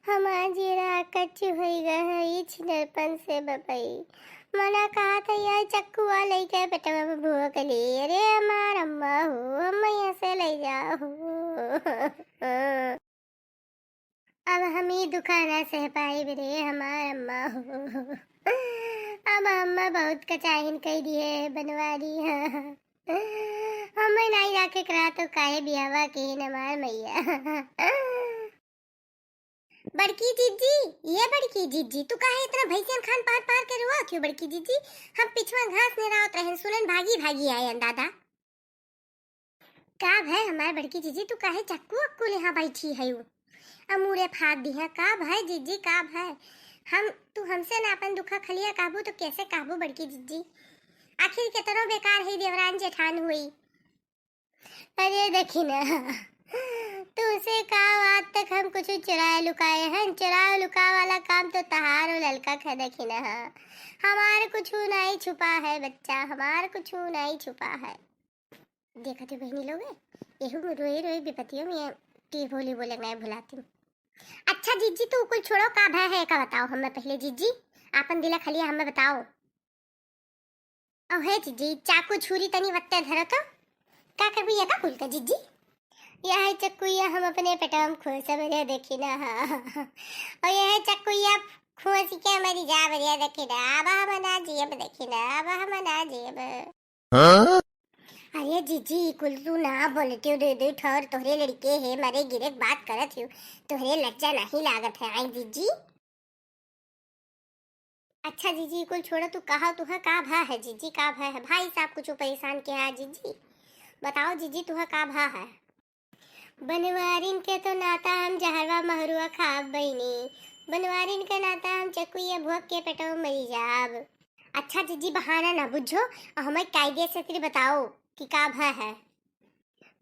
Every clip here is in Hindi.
हमार जीरा कच्ची हो गई छिनरपन से बपई मना कहा था यार चक्कुआ लेके बेटवा में भूख ली। अरे हमार अम्मा हो अम्मा यहाँ से ले जाओ। अब हम ही दुखाना सह पाए रे हमार अम्मा हो। अब अम्मा बहुत कचाहिन कह दिए बनवारी। हमें नहीं जाके करा तो काहे बियावा के नमार मैया। बड़की जीजी, ये बड़की जीजी तू काहे इतना भैसन खान पार पार के रुआ क्यों बड़की जीजी? हम पिछवा घास ने रावत रहन सुनन भागी भागी आए दादा। का भाई हमार बड़की जीजी तू काहे चक्कू अक्कू ले बैठी है यू? अमूरे फाड़ दी है का भाई जीजी का भाई? हम तू हमसे ना अपन दुखा खलिया काबू तो कैसे काबू बड़की जीजी? आखिर के तरह बेकार है देवरान जेठान हुई। अरे देखी ना तुझसे का आज तक हम कुछ चुराए लुकाए हैं? चुराए लुका वाला काम तो तहार और ललका खा देखी ना। हमारे कुछ नहीं छुपा है बच्चा, हमारे कुछ नहीं छुपा है। देखा थे बहनी लोग यही रोई रोई विपत्तियों में टी बोली बोले मैं भुलाती हूँ। अच्छा जीजी तू कुछ छोड़ो का भय है का बताओ हमें पहले जीजी आपन दिला खलिया हमें बताओ। है जीजी चाकू छुरी तनी वत्ते धरो तो का करबू ये का कुल का जीजी? यह चक्कुया हम अपने पेटम खुद से देखी ना। और यह चक्कुया खुशी के मरी जा बढ़िया देखी ना। अब हम ना जीब देखी ना। अब हम ना जीब। अरे जीजी कुल तू ना बोलती हो दे ठहर तोहरे लड़के है मरे गिरे बात करत हूँ तोहरे लज्जा नहीं लागत है आई जीजी? अच्छा जीजी कुल छोड़ो तू कहा तुहा का भा है जीजी का भा है? भाई साहब कुछ परेशान किया है जीजी बताओ जीजी तुहा का भा है? बनवारिन के तो नाता हम जहरवा महरुआ खाब बहनी। बनवारिन के नाता हम चकुया भूख के पेटो मरी जाब। अच्छा जीजी बहाना ना बुझो और हमें कायदे से फिर बताओ कि का भा है?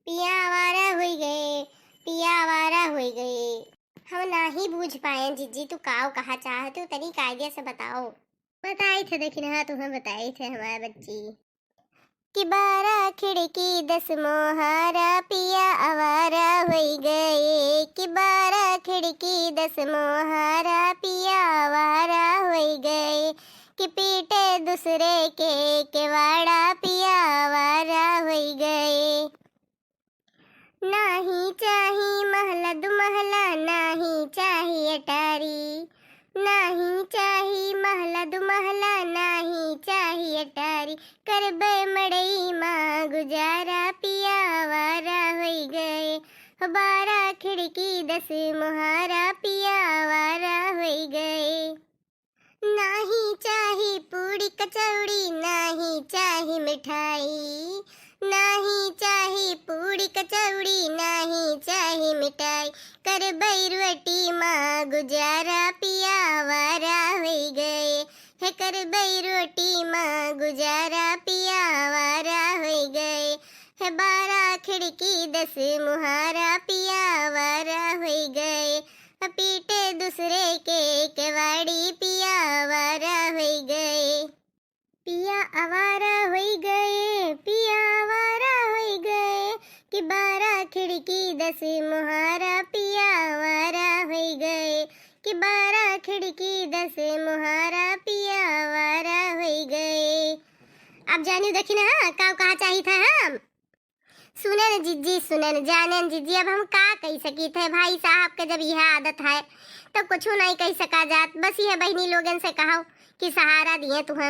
पिया आवारा हो गए, पिया आवारा हो गए। हम ना ही बूझ पाए जीजी तू काव कहा चाहते हो तनी कायदे से बताओ। बताए थे देखी ना तुम्हें बताए थे हमारे बच्ची कि 12 खिड़की 10 मोहारा पिया आवारा हो गए। कि 12 खिड़की 10 मोहारा पिया आवारा हो गए। कि पीटे दूसरे के केवाड़ा पिया आवारा हो गए। नाही चाही महला दुमहला नाही चाही अटारी। नाही चाही महला दुमहला नाही चाही अटारी। करबे मड़ई माँ गुजारा पिया आवारा हो गए। 12 खिड़की 10 मोहारा पिया आवारा हो गए। नाही चाही पूड़ी कचौड़ी नाही चाही मिठाई। नाही चाही पूड़ी कचौड़ी नाही चाही मिठाई। करबै रोटी माँ गुजारा पिया आवारा हो गए। है करबै रोटी माँ गुजारा पिया आवारा हो गए। है 12 खिड़की 10 मुहारा पिया आवारा हो गए। पीटे दूसरे के केवाड़ी पिया आवारा हो गए। पिया आवारा हो गए, पिया आवारा हो गए। कि 12 खिड़की 10 मुहारा पिया आवारा हो गए। कि 12 खिड़की 10 मुहारा पिया आवारा हो गए। अब जानी देखी ना का कहा चाहिए था हम? सुने न जीजी सुने न जाने न जीजी अब हम का कह सकी थे भाई साहब के जब यह आदत है तो कुछ नहीं कह सका जात। बस यह बहनी लोगन से कहो कि सहारा दिए तुम।